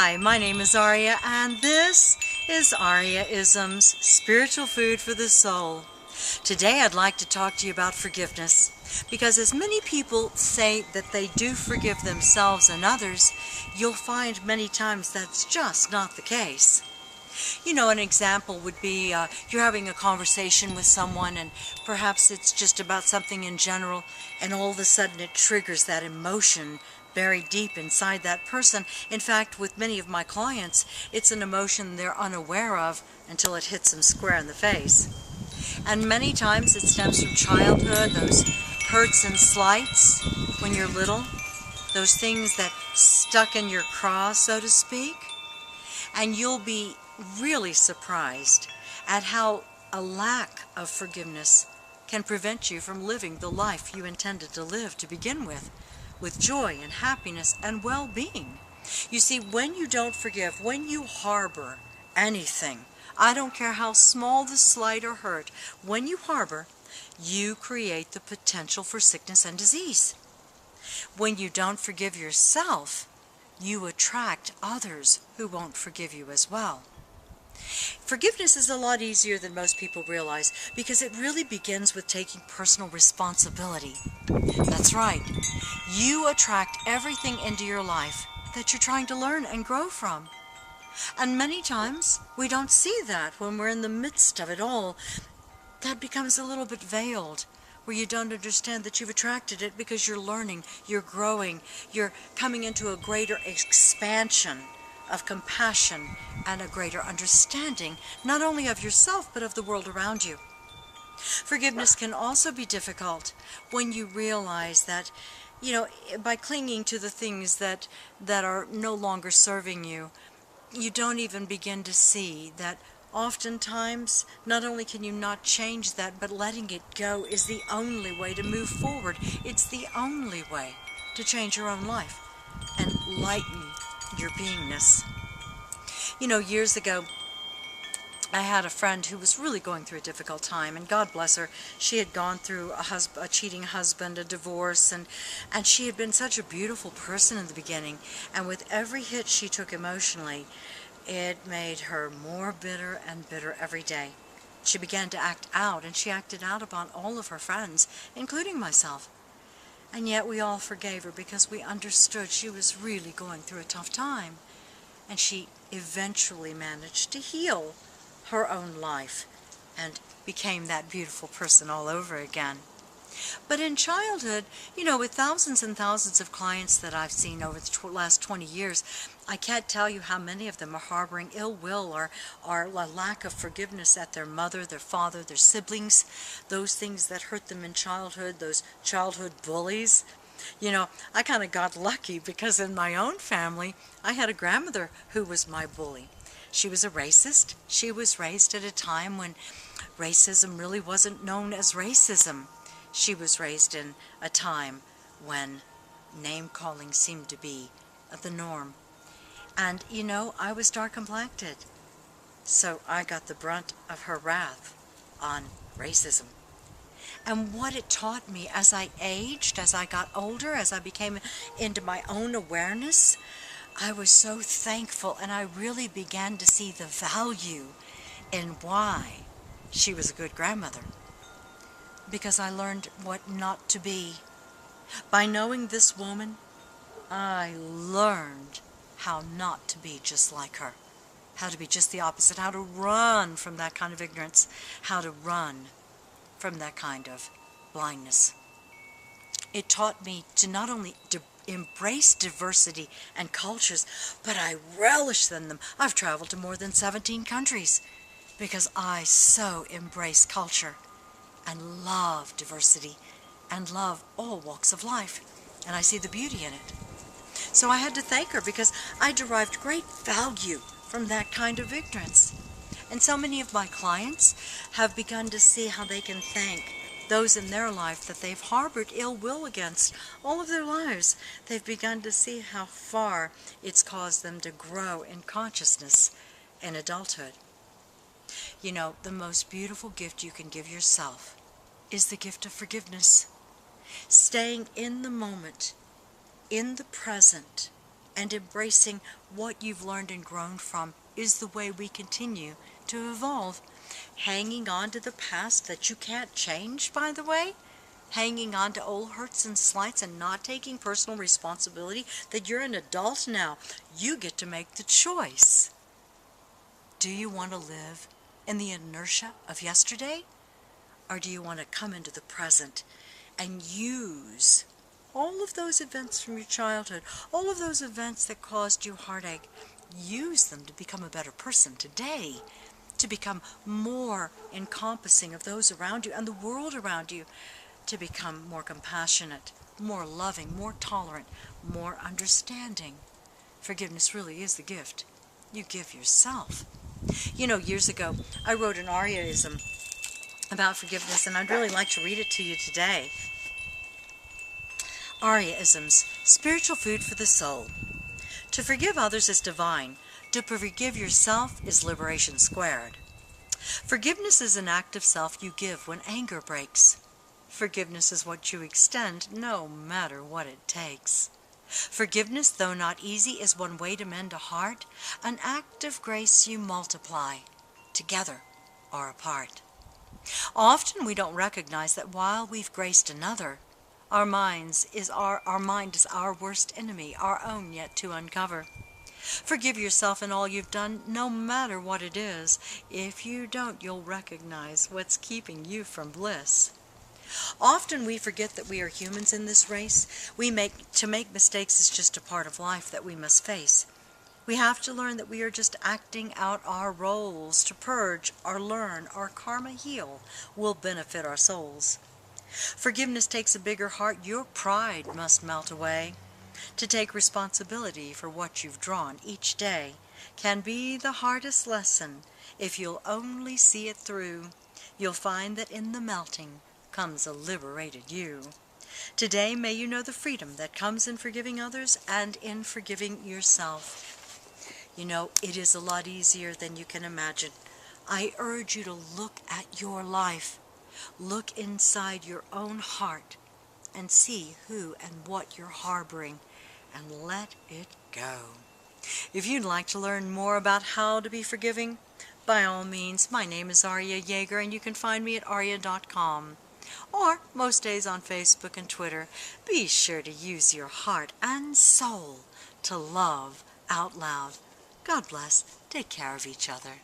Hi, my name is Ariaa, and this is Ariaaisms, spiritual food for the soul. Today I'd like to talk to you about forgiveness, because as many people say that they do forgive themselves and others, you'll find many times that's just not the case. You know, an example would be you're having a conversation with someone, and perhaps it's just about something in general, and all of a sudden it triggers that emotion buried deep inside that person. In fact, with many of my clients, it's an emotion they're unaware of until it hits them square in the face. And many times it stems from childhood, those hurts and slights when you're little, those things that stuck in your craw, so to speak. And you'll be really surprised at how a lack of forgiveness can prevent you from living the life you intended to live to begin with joy and happiness and well-being. You see, when you don't forgive, when you harbor anything, I don't care how small the slight or hurt, when you harbor, you create the potential for sickness and disease. When you don't forgive yourself, you attract others who won't forgive you as well. Forgiveness is a lot easier than most people realize, because it really begins with taking personal responsibility. That's right. You attract everything into your life that you're trying to learn and grow from. And many times we don't see that when we're in the midst of it all. That becomes a little bit veiled, where you don't understand that you've attracted it because you're learning, you're growing, you're coming into a greater expansion of compassion and a greater understanding, not only of yourself but of the world around you. Forgiveness can also be difficult when you realize that, by clinging to the things that are no longer serving you, you don't even begin to see that oftentimes not only can you not change that, but letting it go is the only way to move forward. It's the only way to change your own life and lighten your beingness. Years ago, I had a friend who was really going through a difficult time, and God bless her, she had gone through a cheating husband, a divorce, and she had been such a beautiful person in the beginning, and with every hit she took emotionally, it made her more bitter and bitter every day. She began to act out, and she acted out upon all of her friends, including myself. And yet we all forgave her because we understood she was really going through a tough time. And she eventually managed to heal her own life and became that beautiful person all over again. But in childhood, with thousands and thousands of clients that I've seen over the last 20 years, I can't tell you how many of them are harboring ill will or a lack of forgiveness at their mother, their father, their siblings, those things that hurt them in childhood, those childhood bullies. I kind of got lucky because in my own family, I had a grandmother who was my bully. She was a racist. She was raised at a time when racism really wasn't known as racism. She was raised in a time when name-calling seemed to be the norm. And, I was dark-complected, so I got the brunt of her wrath on racism. And what it taught me as I aged, as I got older, as I became into my own awareness, I was so thankful, and I really began to see the value in why she was a good grandmother. Because I learned what not to be. By knowing this woman, I learned how not to be just like her, how to be just the opposite, how to run from that kind of ignorance, how to run from that kind of blindness. It taught me to not only embrace diversity and cultures, but I relish in them. I've traveled to more than 17 countries because I so embrace culture and love diversity and love all walks of life, and I see the beauty in it. So I had to thank her because I derived great value from that kind of ignorance. And so many of my clients have begun to see how they can thank those in their life that they've harbored ill will against all of their lives. They've begun to see how far it's caused them to grow in consciousness in adulthood. The most beautiful gift you can give yourself is the gift of forgiveness. Staying in the moment, in the present, and embracing what you've learned and grown from is the way we continue to evolve. Hanging on to the past that you can't change, by the way, hanging on to old hurts and slights and not taking personal responsibility that you're an adult now. You get to make the choice. Do you want to live in the inertia of yesterday? Or do you want to come into the present and use all of those events from your childhood, all of those events that caused you heartache, use them to become a better person today, to become more encompassing of those around you and the world around you, to become more compassionate, more loving, more tolerant, more understanding. Forgiveness really is the gift you give yourself. You know, years ago, I wrote an Ariaaism about forgiveness, and I'd really like to read it to you today. Ariaaisms, spiritual food for the soul. To forgive others is divine. To forgive yourself is liberation squared. Forgiveness is an act of self you give when anger breaks. Forgiveness is what you extend, no matter what it takes. Forgiveness, though not easy, is one way to mend a heart, an act of grace you multiply, together or apart. Often we don't recognize that while we've graced another, our mind is our worst enemy, our own yet to uncover. Forgive yourself in all you've done, no matter what it is. If you don't, you'll recognize what's keeping you from bliss. Often we forget that we are humans in this race. To make mistakes is just a part of life that we must face. We have to learn that we are just acting out our roles. To purge or learn or karma heal will benefit our souls. Forgiveness takes a bigger heart. Your pride must melt away. To take responsibility for what you've drawn each day can be the hardest lesson. If you'll only see it through, you'll find that in the melting comes a liberated you. Today, may you know the freedom that comes in forgiving others and in forgiving yourself. You know, it is a lot easier than you can imagine. I urge you to look at your life. Look inside your own heart and see who and what you're harboring, and let it go. If you'd like to learn more about how to be forgiving, by all means, my name is Ariaa Jaeger, and you can find me at ariaa.com. Or most days on Facebook and Twitter. Be sure to use your heart and soul to love out loud. God bless. Take care of each other.